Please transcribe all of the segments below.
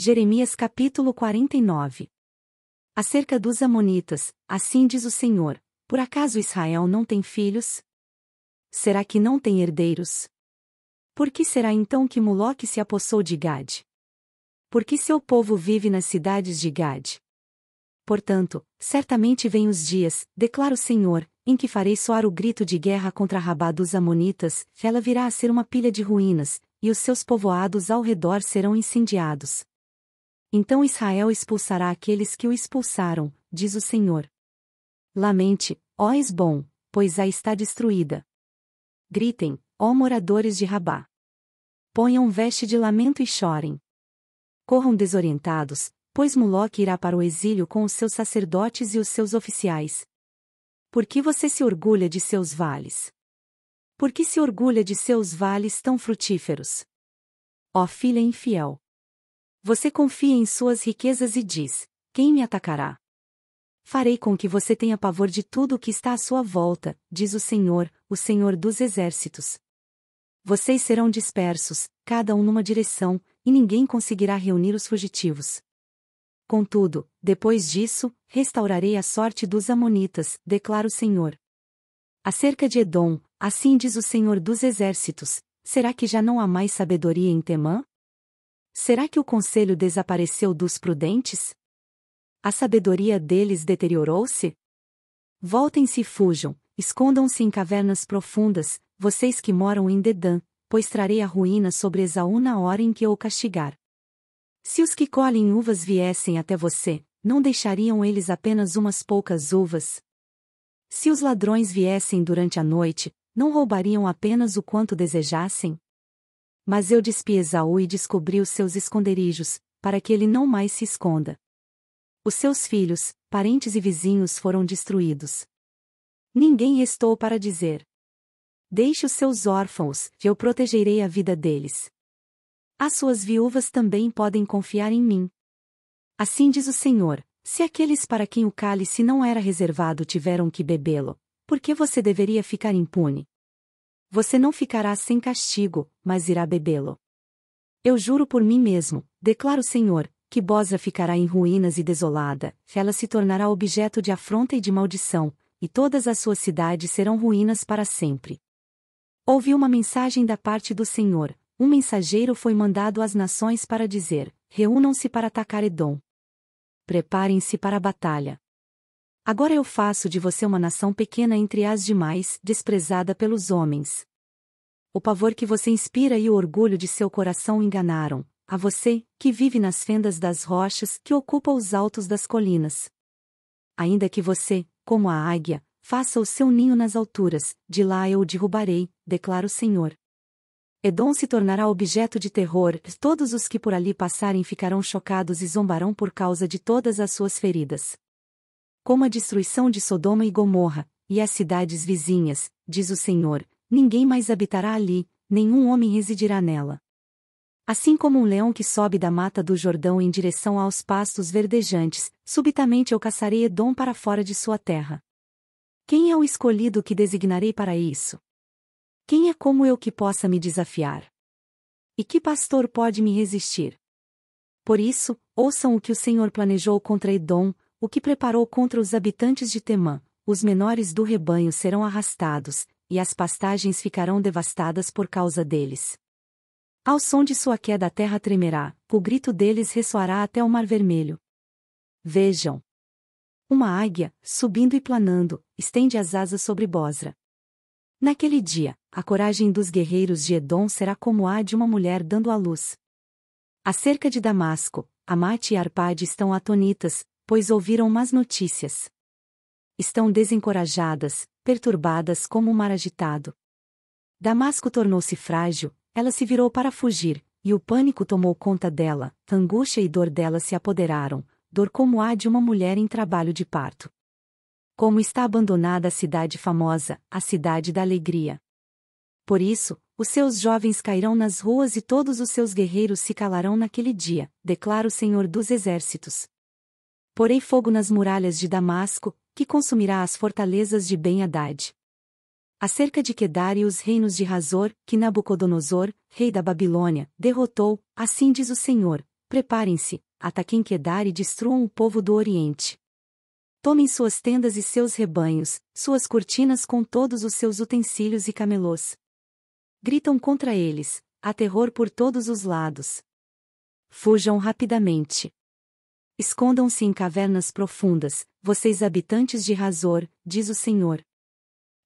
Jeremias capítulo 49. Acerca dos amonitas, assim diz o Senhor: por acaso Israel não tem filhos? Será que não tem herdeiros? Por que será então que Moloque se apossou de Gade? Por que seu povo vive nas cidades de Gade? Portanto, certamente vêm os dias, declara o Senhor, em que farei soar o grito de guerra contra Rabá dos amonitas, ela virá a ser uma pilha de ruínas, e os seus povoados ao redor serão incendiados. Então Israel expulsará aqueles que o expulsaram, diz o Senhor. Lamente, ó Esbom, pois a está destruída. Gritem, ó moradores de Rabá. Ponham veste de lamento e chorem. Corram desorientados, pois Moloque irá para o exílio com os seus sacerdotes e os seus oficiais. Por que você se orgulha de seus vales? Por que se orgulha de seus vales tão frutíferos? Ó filha infiel! Você confia em suas riquezas e diz: quem me atacará? Farei com que você tenha pavor de tudo o que está à sua volta, diz o Senhor dos exércitos. Vocês serão dispersos, cada um numa direção, e ninguém conseguirá reunir os fugitivos. Contudo, depois disso, restaurarei a sorte dos amonitas, declara o Senhor. Acerca de Edom, assim diz o Senhor dos exércitos: será que já não há mais sabedoria em Temã? Será que o conselho desapareceu dos prudentes? A sabedoria deles deteriorou-se? Voltem-se e fujam, escondam-se em cavernas profundas, vocês que moram em Dedã, pois trarei a ruína sobre Esaú na hora em que o castigar. Se os que colhem uvas viessem até você, não deixariam eles apenas umas poucas uvas? Se os ladrões viessem durante a noite, não roubariam apenas o quanto desejassem? Mas eu despi Esaú e descobri os seus esconderijos, para que ele não mais se esconda. Os seus filhos, parentes e vizinhos foram destruídos. Ninguém restou para dizer: deixe os seus órfãos, que eu protegerei a vida deles. As suas viúvas também podem confiar em mim. Assim diz o Senhor: se aqueles para quem o cálice não era reservado tiveram que bebê-lo, por que você deveria ficar impune? Você não ficará sem castigo, mas irá bebê-lo. Eu juro por mim mesmo, declara o Senhor, que Bosra ficará em ruínas e desolada, ela se tornará objeto de afronta e de maldição, e todas as suas cidades serão ruínas para sempre. Ouvi uma mensagem da parte do Senhor, um mensageiro foi mandado às nações para dizer: reúnam-se para atacar Edom. Preparem-se para a batalha. Agora eu faço de você uma nação pequena entre as demais, desprezada pelos homens. O pavor que você inspira e o orgulho de seu coração enganaram, a você, que vive nas fendas das rochas, que ocupa os altos das colinas. Ainda que você, como a águia, faça o seu ninho nas alturas, de lá eu o derrubarei, declara o Senhor. Edom se tornará objeto de terror, todos os que por ali passarem ficarão chocados e zombarão por causa de todas as suas feridas. Como a destruição de Sodoma e Gomorra, e as cidades vizinhas, diz o Senhor, ninguém mais habitará ali, nenhum homem residirá nela. Assim como um leão que sobe da mata do Jordão em direção aos pastos verdejantes, subitamente eu caçarei Edom para fora de sua terra. Quem é o escolhido que designarei para isso? Quem é como eu que possa me desafiar? E que pastor pode me resistir? Por isso, ouçam o que o Senhor planejou contra Edom, o que preparou contra os habitantes de Temã: os menores do rebanho serão arrastados, e as pastagens ficarão devastadas por causa deles. Ao som de sua queda a terra tremerá, o grito deles ressoará até o Mar Vermelho. Vejam! Uma águia, subindo e planando, estende as asas sobre Bosra. Naquele dia, a coragem dos guerreiros de Edom será como a de uma mulher dando à luz. Acerca de Damasco, Amate e Arpade estão atonitas, pois ouviram más notícias. Estão desencorajadas, perturbadas como um mar agitado. Damasco tornou-se frágil, ela se virou para fugir, e o pânico tomou conta dela, angústia e dor dela se apoderaram, dor como a de uma mulher em trabalho de parto. Como está abandonada a cidade famosa, a cidade da alegria. Por isso, os seus jovens cairão nas ruas e todos os seus guerreiros se calarão naquele dia, declara o Senhor dos exércitos. Porei fogo nas muralhas de Damasco, que consumirá as fortalezas de Ben-Hadad. Acerca de Quedar e os reinos de Razor, que Nabucodonosor, rei da Babilônia, derrotou, assim diz o Senhor: preparem-se, ataquem Quedar e destruam o povo do Oriente. Tomem suas tendas e seus rebanhos, suas cortinas com todos os seus utensílios e camelôs. Gritam contra eles, há terror por todos os lados. Fujam rapidamente. Escondam-se em cavernas profundas, vocês habitantes de Hazor, diz o Senhor.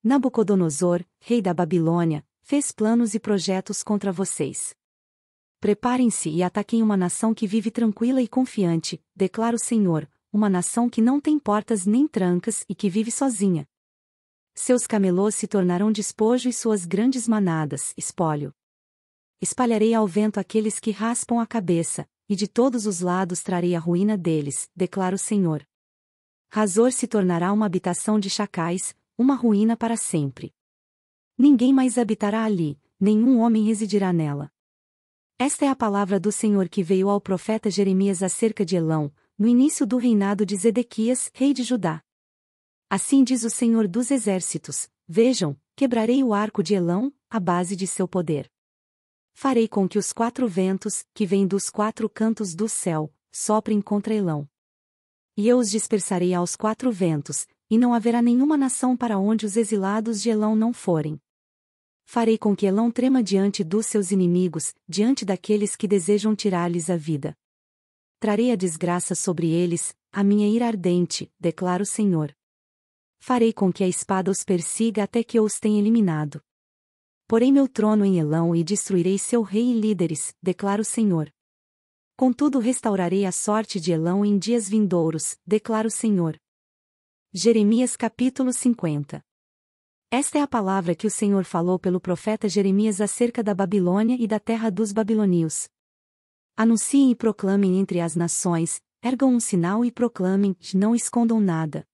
Nabucodonosor, rei da Babilônia, fez planos e projetos contra vocês. Preparem-se e ataquem uma nação que vive tranquila e confiante, declara o Senhor, uma nação que não tem portas nem trancas e que vive sozinha. Seus camelôs se tornarão despojo e suas grandes manadas, espólio. Espalharei ao vento aqueles que raspam a cabeça, e de todos os lados trarei a ruína deles, declara o Senhor. Hazor se tornará uma habitação de chacais, uma ruína para sempre. Ninguém mais habitará ali, nenhum homem residirá nela. Esta é a palavra do Senhor que veio ao profeta Jeremias acerca de Elão, no início do reinado de Zedequias, rei de Judá. Assim diz o Senhor dos Exércitos: vejam, quebrarei o arco de Elão, a base de seu poder. Farei com que os 4 ventos, que vêm dos 4 cantos do céu, soprem contra Elão. E eu os dispersarei aos 4 ventos, e não haverá nenhuma nação para onde os exilados de Elão não forem. Farei com que Elão trema diante dos seus inimigos, diante daqueles que desejam tirar-lhes a vida. Trarei a desgraça sobre eles, a minha ira ardente, declara o Senhor. Farei com que a espada os persiga até que eu os tenha eliminado. Porei meu trono em Elão e destruirei seu rei e líderes, declara o Senhor. Contudo restaurarei a sorte de Elão em dias vindouros, declara o Senhor. Jeremias capítulo 50. Esta é a palavra que o Senhor falou pelo profeta Jeremias acerca da Babilônia e da terra dos babilônios. Anunciem e proclamem entre as nações, ergam um sinal e proclamem, não escondam nada.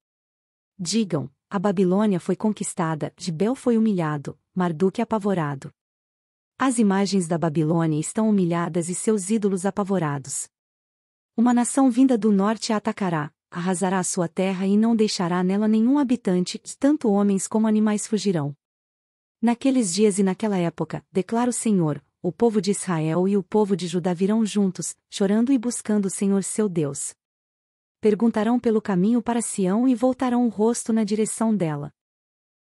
Digam, a Babilônia foi conquistada, Gibel foi humilhado, Marduque apavorado. As imagens da Babilônia estão humilhadas e seus ídolos apavorados. Uma nação vinda do norte a atacará, arrasará a sua terra e não deixará nela nenhum habitante, tanto homens como animais fugirão. Naqueles dias e naquela época, declara o Senhor, o povo de Israel e o povo de Judá virão juntos, chorando e buscando o Senhor seu Deus. Perguntarão pelo caminho para Sião e voltarão o rosto na direção dela.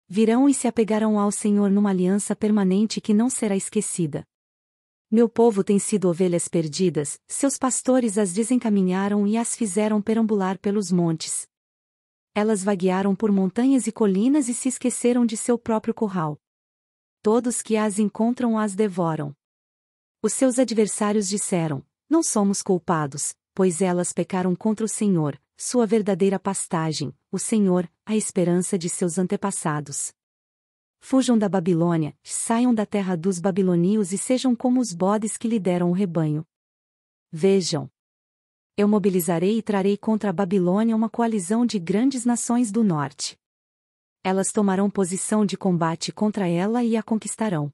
Virão e se apegarão ao Senhor numa aliança permanente que não será esquecida. Meu povo tem sido ovelhas perdidas, seus pastores as desencaminharam e as fizeram perambular pelos montes. Elas vaguearam por montanhas e colinas e se esqueceram de seu próprio curral. Todos que as encontram as devoram. Os seus adversários disseram: não somos culpados, pois elas pecaram contra o Senhor, sua verdadeira pastagem, o Senhor, a esperança de seus antepassados. Fujam da Babilônia, saiam da terra dos babilônios e sejam como os bodes que lideram o rebanho. Vejam. Eu mobilizarei e trarei contra a Babilônia uma coalizão de grandes nações do norte. Elas tomarão posição de combate contra ela e a conquistarão.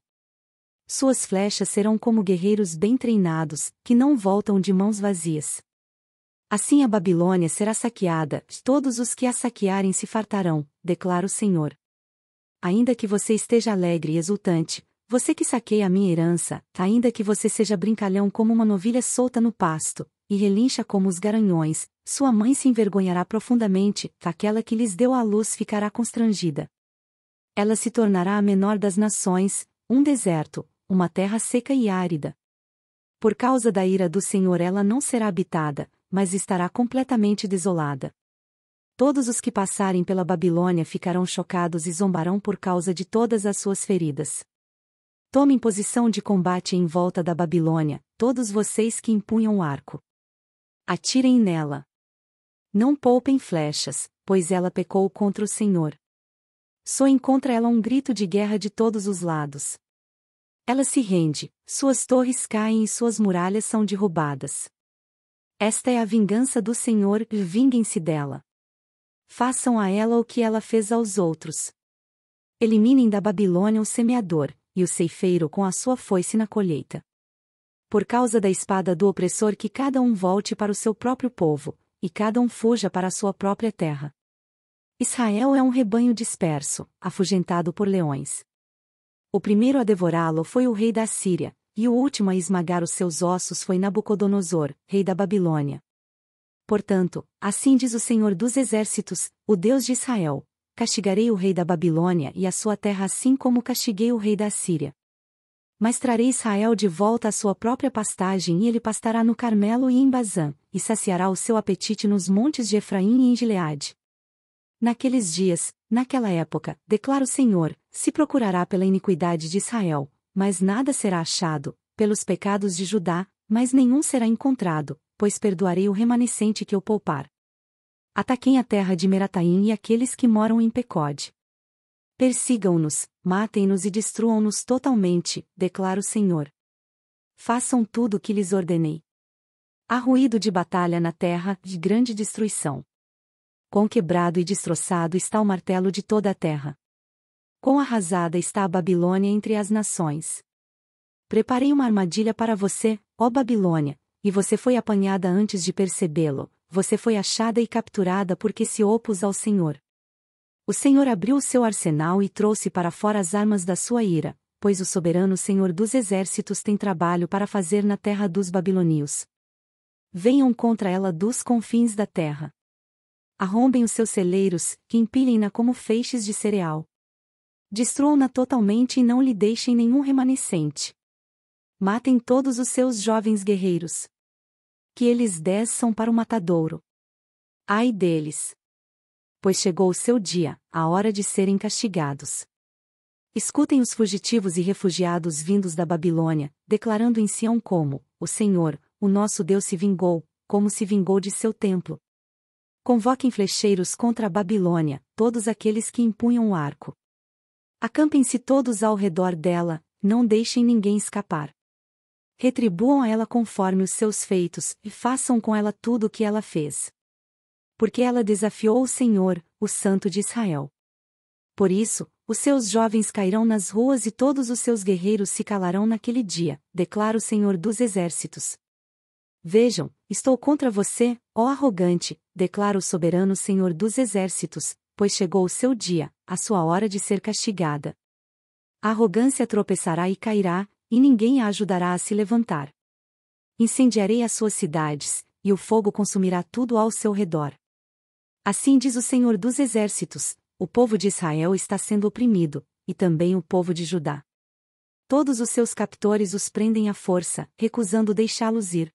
Suas flechas serão como guerreiros bem treinados, que não voltam de mãos vazias. Assim a Babilônia será saqueada, todos os que a saquearem se fartarão, declara o Senhor. Ainda que você esteja alegre e exultante, você que saqueia a minha herança, ainda que você seja brincalhão como uma novilha solta no pasto, e relincha como os garanhões, sua mãe se envergonhará profundamente, aquela que lhes deu à luz ficará constrangida. Ela se tornará a menor das nações, um deserto, uma terra seca e árida. Por causa da ira do Senhor ela não será habitada, mas estará completamente desolada. Todos os que passarem pela Babilônia ficarão chocados e zombarão por causa de todas as suas feridas. Tomem posição de combate em volta da Babilônia, todos vocês que empunham o arco. Atirem nela. Não poupem flechas, pois ela pecou contra o Senhor. Soem contra ela um grito de guerra de todos os lados. Ela se rende, suas torres caem e suas muralhas são derrubadas. Esta é a vingança do Senhor, vinguem-se dela. Façam a ela o que ela fez aos outros. Eliminem da Babilônia o semeador, e o ceifeiro com a sua foice na colheita. Por causa da espada do opressor que cada um volte para o seu próprio povo, e cada um fuja para a sua própria terra. Israel é um rebanho disperso, afugentado por leões. O primeiro a devorá-lo foi o rei da Assíria, e o último a esmagar os seus ossos foi Nabucodonosor, rei da Babilônia. Portanto, assim diz o Senhor dos Exércitos, o Deus de Israel: castigarei o rei da Babilônia e a sua terra assim como castiguei o rei da Assíria. Mas trarei Israel de volta à sua própria pastagem e ele pastará no Carmelo e em Bazã, e saciará o seu apetite nos montes de Efraim e em Gileade. Naqueles dias, naquela época, declara o Senhor, se procurará pela iniquidade de Israel, mas nada será achado, pelos pecados de Judá, mas nenhum será encontrado, pois perdoarei o remanescente que eu poupar. Ataquem a terra de Merataim e aqueles que moram em Pecode. Persigam-nos, matem-nos e destruam-nos totalmente, declara o Senhor. Façam tudo o que lhes ordenei. Há ruído de batalha na terra, de grande destruição. Quão quebrado e destroçado está o martelo de toda a terra. Quão arrasada está a Babilônia entre as nações. Preparei uma armadilha para você, ó Babilônia, e você foi apanhada antes de percebê-lo, você foi achada e capturada porque se opôs ao Senhor. O Senhor abriu o seu arsenal e trouxe para fora as armas da sua ira, pois o soberano Senhor dos Exércitos tem trabalho para fazer na terra dos babilônios. Venham contra ela dos confins da terra. Arrombem os seus celeiros, que empilhem-na como feixes de cereal. Destruam-na totalmente e não lhe deixem nenhum remanescente. Matem todos os seus jovens guerreiros. Que eles desçam para o matadouro. Ai deles! Pois chegou o seu dia, a hora de serem castigados. Escutem os fugitivos e refugiados vindos da Babilônia, declarando em Sião como, o Senhor, o nosso Deus se vingou, como se vingou de seu templo. Convoquem flecheiros contra a Babilônia, todos aqueles que empunham o arco. Acampem-se todos ao redor dela, não deixem ninguém escapar. Retribuam a ela conforme os seus feitos, e façam com ela tudo o que ela fez. Porque ela desafiou o Senhor, o Santo de Israel. Por isso, os seus jovens cairão nas ruas e todos os seus guerreiros se calarão naquele dia, declara o Senhor dos Exércitos. Vejam, estou contra você, ó arrogante, declara o soberano Senhor dos Exércitos, pois chegou o seu dia, a sua hora de ser castigada. A arrogância tropeçará e cairá, e ninguém a ajudará a se levantar. Incendiarei as suas cidades, e o fogo consumirá tudo ao seu redor. Assim diz o Senhor dos Exércitos: o povo de Israel está sendo oprimido, e também o povo de Judá. Todos os seus captores os prendem à força, recusando deixá-los ir.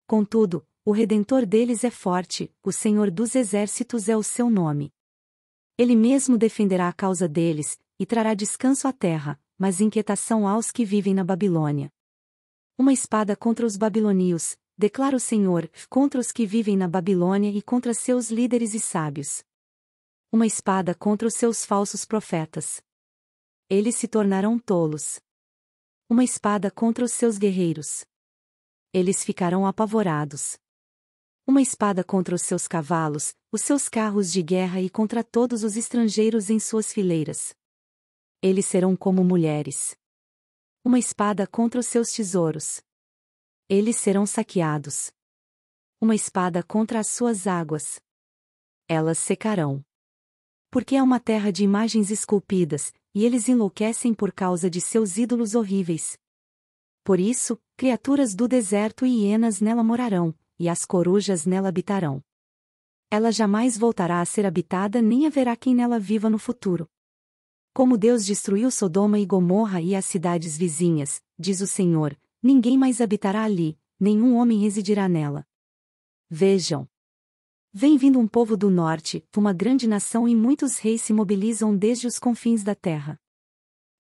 Contudo, o Redentor deles é forte, o Senhor dos Exércitos é o seu nome. Ele mesmo defenderá a causa deles, e trará descanso à terra, mas inquietação aos que vivem na Babilônia. Uma espada contra os babilônios, declara o Senhor, contra os que vivem na Babilônia e contra seus líderes e sábios. Uma espada contra os seus falsos profetas. Eles se tornarão tolos. Uma espada contra os seus guerreiros. Eles ficarão apavorados. Uma espada contra os seus cavalos, os seus carros de guerra e contra todos os estrangeiros em suas fileiras. Eles serão como mulheres. Uma espada contra os seus tesouros. Eles serão saqueados. Uma espada contra as suas águas. Elas secarão. Porque é uma terra de imagens esculpidas, e eles enlouquecem por causa de seus ídolos horríveis. Por isso, criaturas do deserto e hienas nela morarão, e as corujas nela habitarão. Ela jamais voltará a ser habitada nem haverá quem nela viva no futuro. Como Deus destruiu Sodoma e Gomorra e as cidades vizinhas, diz o Senhor, ninguém mais habitará ali, nenhum homem residirá nela. Vejam! Vem vindo um povo do norte, uma grande nação e muitos reis se mobilizam desde os confins da terra.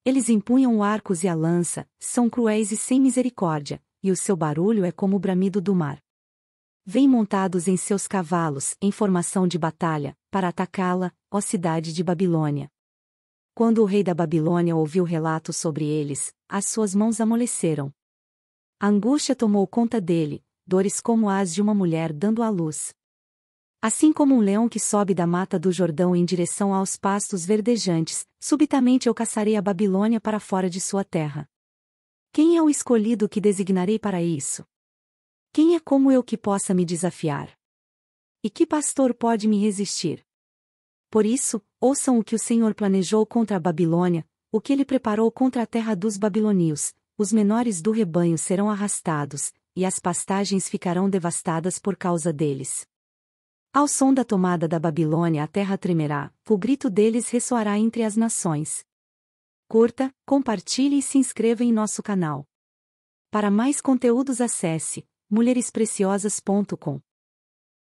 Eles empunham arcos e a lança, são cruéis e sem misericórdia, e o seu barulho é como o bramido do mar. Vêm montados em seus cavalos, em formação de batalha, para atacá-la, ó cidade de Babilônia. Quando o rei da Babilônia ouviu relatos sobre eles, as suas mãos amoleceram. A angústia tomou conta dele, dores como as de uma mulher dando à luz. Assim como um leão que sobe da mata do Jordão em direção aos pastos verdejantes, subitamente eu caçarei a Babilônia para fora de sua terra. Quem é o escolhido que designarei para isso? Quem é como eu que possa me desafiar? E que pastor pode me resistir? Por isso, ouçam o que o Senhor planejou contra a Babilônia, o que ele preparou contra a terra dos babilônios, Os menores do rebanho serão arrastados, e as pastagens ficarão devastadas por causa deles. Ao som da tomada da Babilônia a terra tremerá, o grito deles ressoará entre as nações. Curta, compartilhe e se inscreva em nosso canal. Para mais conteúdos acesse mulherespreciosas.com.